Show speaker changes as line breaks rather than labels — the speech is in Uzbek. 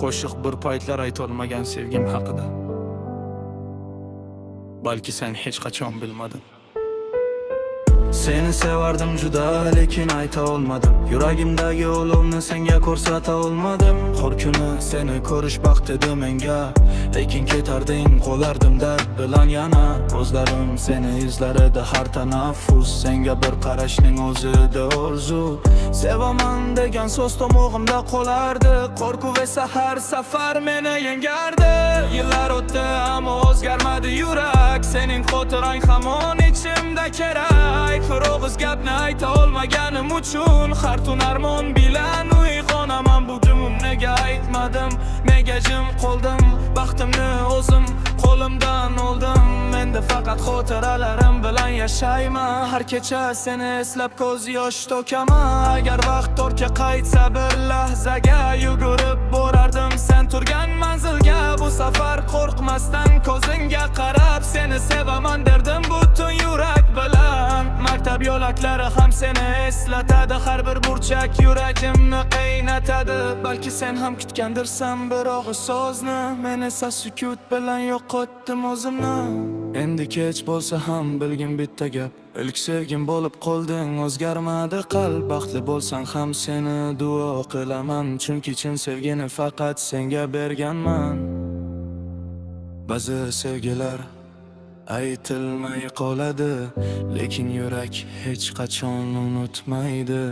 qo'shiq bir paytlar aytolmagan sevgim haqida. Balki sen hech qachon bilmadin. Seni sevardim juda, lekin ayta olmadim. Yuragimdagi olovni senga ko'rsata olmadim. Har kuni seni ko'rish baxt edi menga, lekin ketarding, qolardim dard bilan yana. Ko'zlarim seni izlar edi har tanaffus, senga bir qarashning o'zi edi orzu. Sevaman degan so'z tomog'imda qolardi, qo'rquv esa har safar meni yengardi. Yillar o'tdi ammo o'zgarmadi yurak, sening xotirang hamon ichimda kerak. Bir og'iz gapni ayta olmaganim uchun har tun armon bilan uyg'onaman. Bugun nega aytmadim, nega jim qoldim, baxtimni o'zim qo'limdan oldim. Menda faqat xotiralarim bilan yashayman, har kecha seni eslab ko'z yosh to'kaman. Agar vaqt ortga qaytsa bir lahzaga yugurib borardim sen turgan manzilga. Bu safar qo'rqmasdan ko'zingga qarab seni sevaman derdim butun yurak bilan. Maktab yo'laklari ham seni eslatadi, har bir burchak yuragimni qaynatadi. Balki sen ham kutgandirsan bir og'iz so'zni, men esa sukut bilan yo'qotdim o'zimni. Endi kech bo'lsa ham bilgin bitta gap, ilk sevgim bo'lib qolding, o'zgarmadi qalb. Baxtli bo'lsang ham seni duo qilaman, chunki chin sevgini faqat senga berganman. Ba'zi sevgilar aytilmay qoladi, lekin yurak hech qachon unutmaydi.